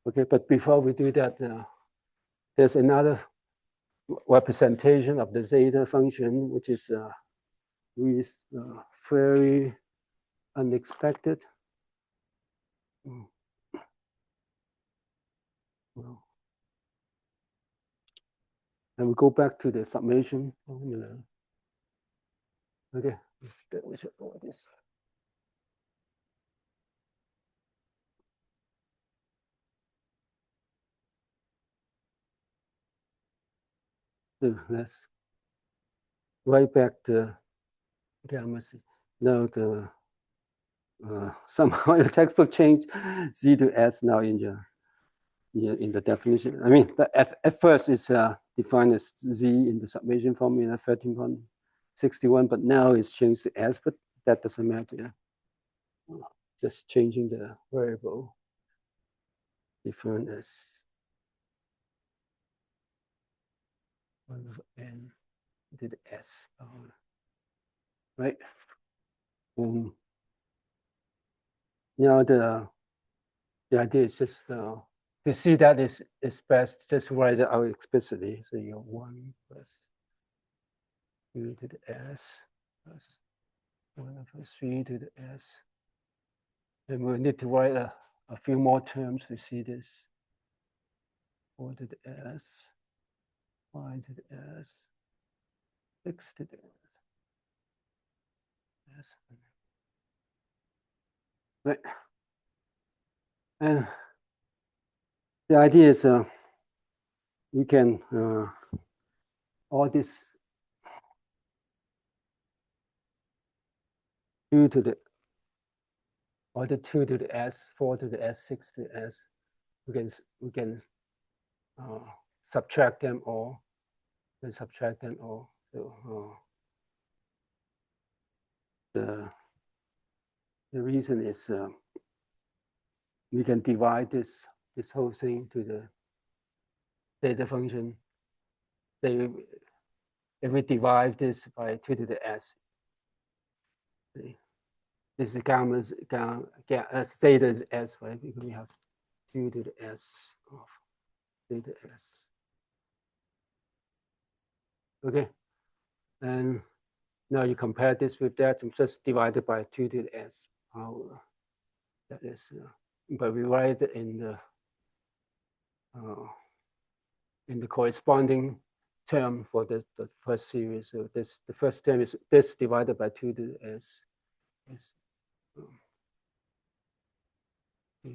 Okay, but before we do that, there's another representation of the zeta function, which is really very unexpected. Well, and we go back to the summation formula. Okay, we should go with this. So let's write back the gamma. Now the somehow the textbook changed Z to S now in the definition. I mean, at first it's defined as Z in the summation formula 13.61, but now it's changed to S, but that doesn't matter. Just changing the variable defined as 1 over n to the S power, right? Now the idea is just to see that is best, just write it out explicitly. So you have 1 plus 2 to the S plus 1 over 3 to the S. And we need to write a few more terms to see this. 4 to the S, 5 to the S, 6 to the S. Right. And the idea is we can all this 2 to the or the 2 to the S, 4 to the S, 6 to the S. We can subtract them all. And subtract them all. So the reason is we can divide this whole thing to the zeta function. If we divide this by 2 to the S, this is gamma zeta is S, right? Because we have 2 to the S of zeta S. Okay, and now you compare this with that, and just divided by 2 to the S power. That is, but we write it in the corresponding term for the first series. So the first term is this divided by 2 to the S. Is 2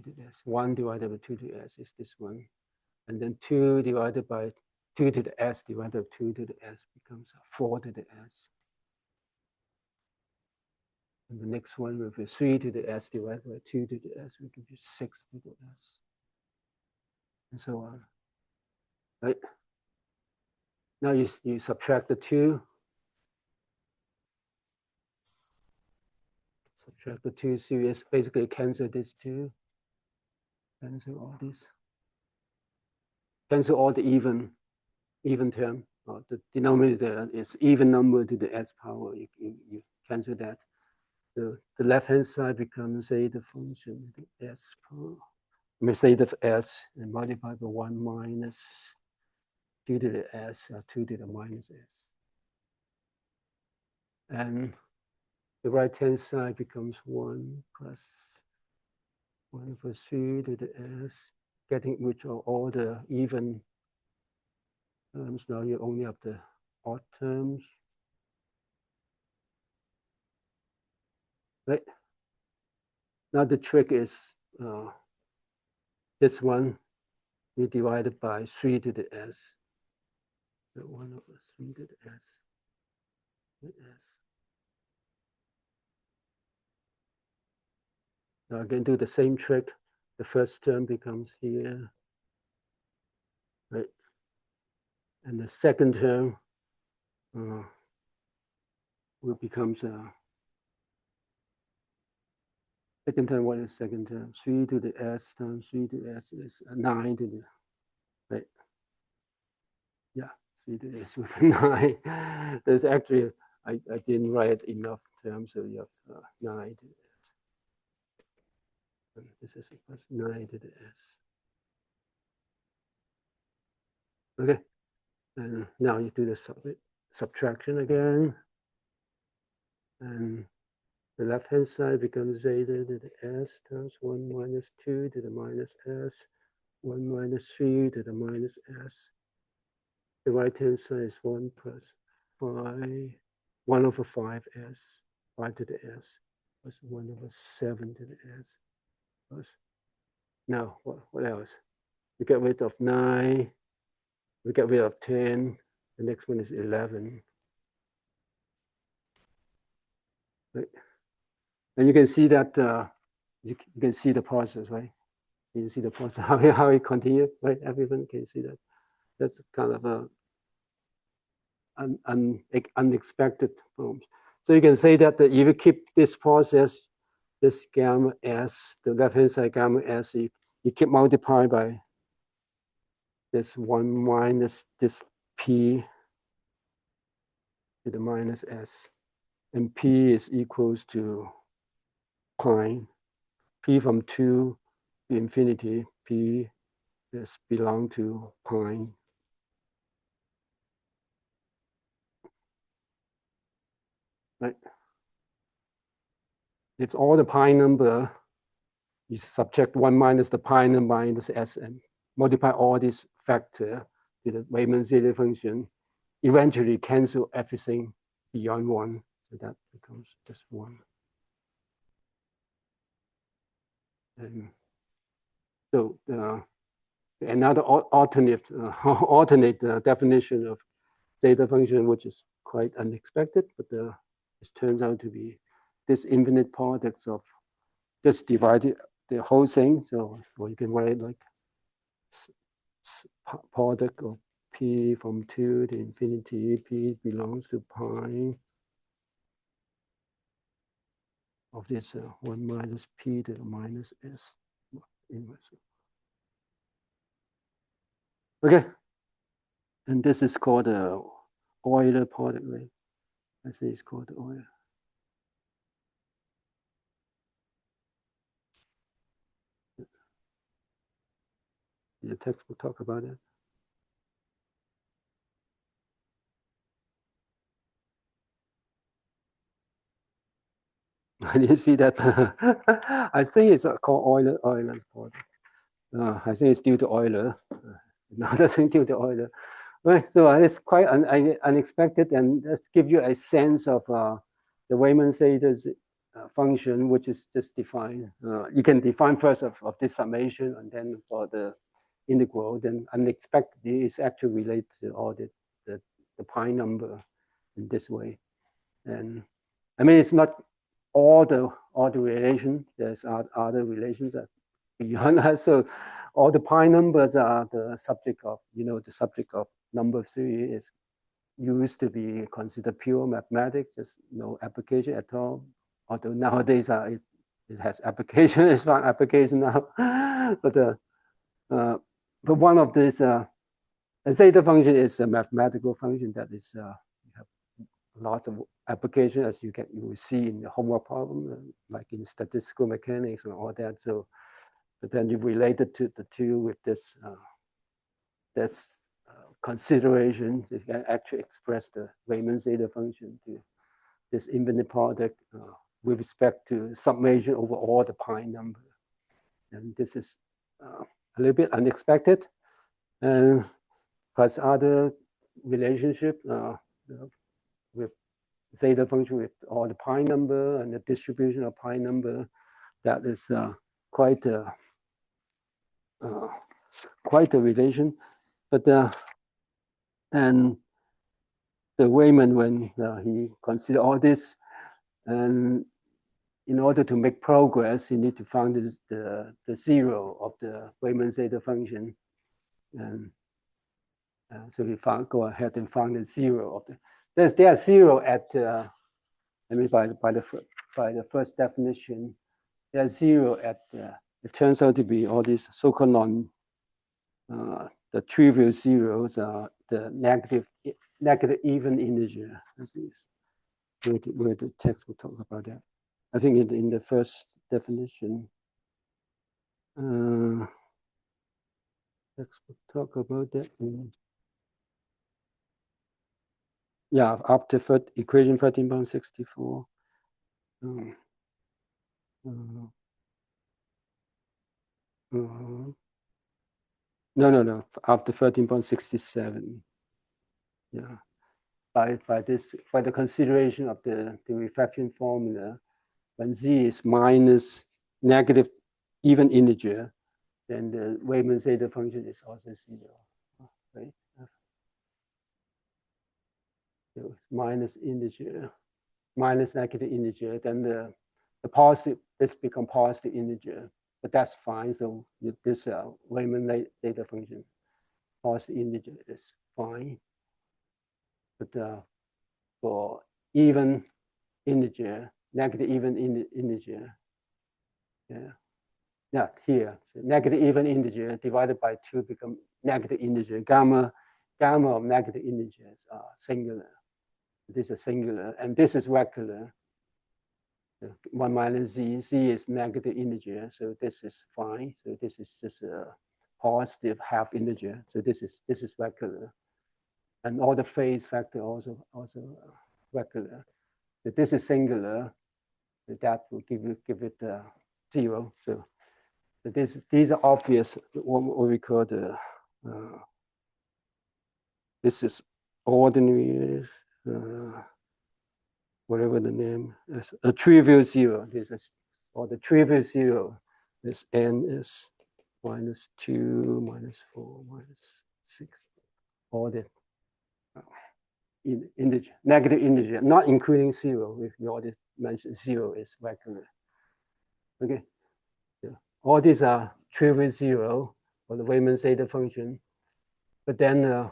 to the S. 1 divided by 2 to the S is this one, and then 2 divided by 2 to the S divided by 2 to the S becomes 4 to the S. And the next one will be 3 to the S divided by 2 to the S will give you 6 to the S. And so on. Right? Now you subtract the 2. Subtract the 2 series, basically cancel this 2. Cancel all this. Cancel all the even term. The denominator is even number to the S power. You cancel that. The left-hand side becomes zeta function, the S power. I mean, zeta of S and multiply by 1 minus 2 to the S or 2 to the minus S. And the right-hand side becomes 1 plus 1 over 3 to the S, getting rid of all the even terms. Now you only have the odd terms. Right. Now the trick is this one, we divide it by 3 to the S. So 1 over 3 to the S. The S. Now again, do the same trick. The first term becomes here, right? And the second term will becomes second term. What is second term? 3 to the S times 3 to the S is 9 to the, right? Yeah, 3 to the S with 9. There's actually, I didn't write enough terms, so you have 9 to the S. And this is equals 9 to the S. Okay, and now you do the subtraction again, and the left-hand side becomes zeta to the s times 1 minus 2 to the minus s, 1 minus 3 to the minus s. The right-hand side is 1 plus 5, 1 over 5s, 5 to the s, plus 1 over 7 to the s, plus, now, what else? We get rid of 9, we get rid of 10, the next one is 11. Right? And you can see that, you can see the process, right? You can see the process, how it continues, right? Everyone can see that. That's kind of a unexpected forms. So you can say that if you keep this process, this gamma s, the left-hand side gamma s, you keep multiplying by this 1 minus this p to the minus s. And p is equals to pi. P from 2 to infinity, p is belong to pi. Right? If all the pi number, you subtract 1 minus the pi number minus s and multiply all these factor to the Riemann zeta function, eventually cancel everything beyond 1. So that becomes just 1. And so another alternate definition of zeta function, which is quite unexpected, but it turns out to be this infinite products of just divided the whole thing. So well, you can write like product of p from 2 to infinity, p belongs to pi of this 1 minus p to the minus s inverse. Okay, and this is called the Euler product, right? I say it's called Euler. The text will talk about it. You see that? I think it's called Euler's product. I think it's due to Euler. Another thing due to Euler. Right, so it's quite unexpected, and let's give you a sense of the Riemann zeta's function, which is just defined. You can define first of this summation, and then for the integral, then unexpectedly it's actually related to all the pi number in this way. And I mean, it's not all the relation. There's other relations that beyond that. So all the pi numbers are the subject of, the subject of number theory is used to be considered pure mathematics, just no application at all. Although nowadays it has application, it's found application now. But one of these, a zeta function is a mathematical function that is have lots of application, as you will see in the homework problem, like in statistical mechanics and all that. So, but then you related to the two with this consideration. You can actually express the Riemann zeta function to this infinite product with respect to summation over all the pi number. And this is a little bit unexpected. And plus other relationship with zeta function with all the pi number and the distribution of pi number, that is quite a relation. But and the Riemann, when he considered all this, and in order to make progress, you need to find the zero of the Riemann zeta function, and so he go ahead and find the zero of the. There's zero at. I mean, by the first definition, there's zero at. It turns out to be all these so-called the trivial zeros are the negative even integer. I think where the text will talk about that. I think in the first definition, text will talk about that. Yeah, after equation 13.64. No. After 13.67. Yeah. By the consideration of the refraction formula, when z is minus negative even integer, then the Riemann zeta function is also 0. Right? So minus integer, minus negative integer, then the positive, this become positive integer, but that's fine. So this Riemann zeta function, positive integer is fine. But for even integer, negative even integer, yeah, here, so negative even integer divided by 2 become negative integer. Gamma of negative integers are singular. This is singular, and this is regular. 1 minus z is negative integer, so this is fine. So this is just a positive half integer. So this is regular, and all the phase factor also regular. So this is singular. So that will give it 0. So these are obvious. What we call the this is ordinary. Whatever the name is, a trivial 0. This is, or the trivial 0. This n is minus 2, minus 4, minus 6. All the integer, negative integer, not including 0. If you already mentioned 0 is regular. Okay. So all these are trivial 0 for the Riemann zeta function. But then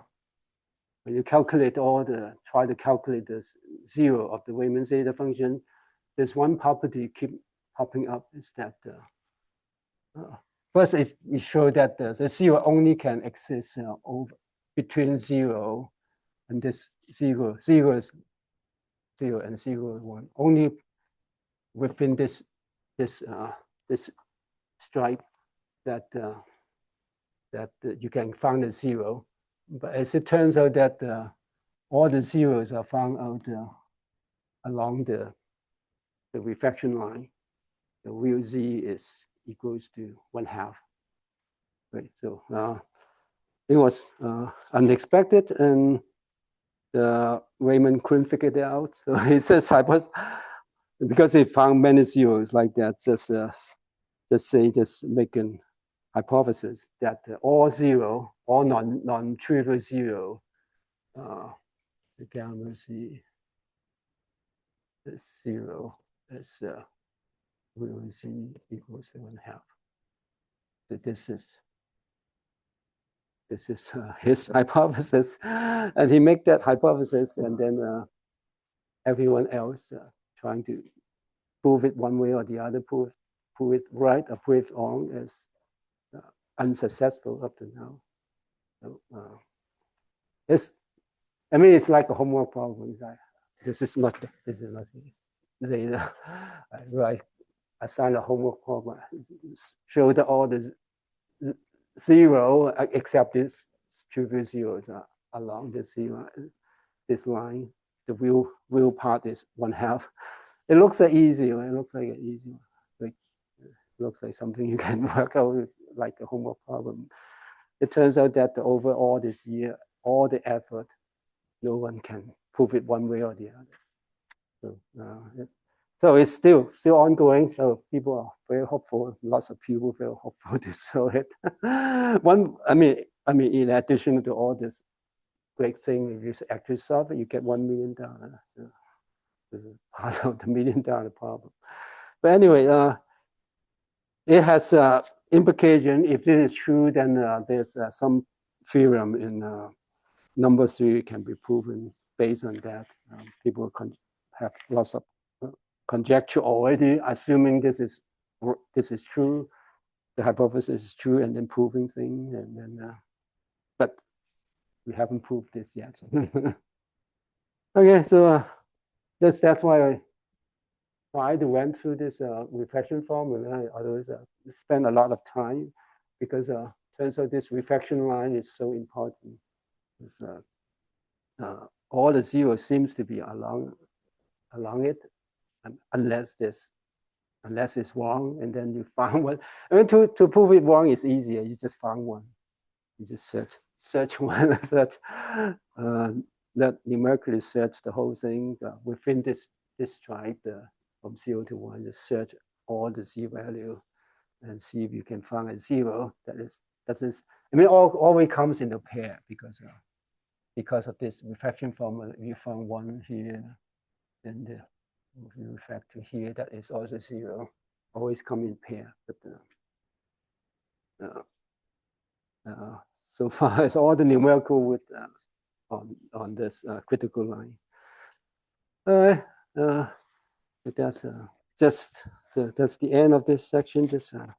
when you calculate try to calculate the 0 of the Riemann zeta function, there's one property keep popping up, is that first it shows that the 0 only can exist over between 0 and this 0 and 0 and 1, only within this stripe that you can find a 0. But as it turns out that all the zeros are found out along the refraction line. The real z is equals to 1/2. Right. So it was unexpected, and Riemann couldn't figure it out. So he says, because he found many zeros like that, just make an hypothesis that all non-trivial zero, the gamma z is 0 as real z equals to 1/2. So this is his hypothesis, and he made that hypothesis, and then everyone else trying to prove it one way or the other, prove it right or prove it wrong, is unsuccessful up to now. So it's like a homework problem. This is not Zeta. I assign a homework problem. Show that all the 0 except this trivial zeros are along this line. The real part is 1/2. It looks like easy. It looks like an easy. Like it looks like something you can work out like a homework problem. It turns out that over all this year, all the effort, no one can prove it one way or the other. So it's still ongoing. So people are very hopeful. Lots of people very hopeful to show it. In addition to all this great thing, if you actually solve it, you get $1 million. So this is part of the $1 million problem. But anyway, it has implication. If this is true, then there's some theorem in number 3 can be proven based on that. People have lots of conjecture already, assuming this is true, the hypothesis is true, and then proving things, and then but we haven't proved this yet. Okay, so that's why I tried to went through this refraction formula. Otherwise, spend a lot of time, because turns out this refraction line is so important. It's all the zeros seems to be along it, unless it's wrong, and then you found one. I mean, to prove it wrong is easier. You just found one. You just search one, search, let numerically search the whole thing within this stripe from 0 to 1. Just search all the z value and see if you can find a 0 that is. I mean, always comes in a pair because of this refraction formula. If you found 1 here, then the refract to here, that is also 0. Always come in pair. But so far as all the numerical with on this critical line. But that's just that's the end of this section. Just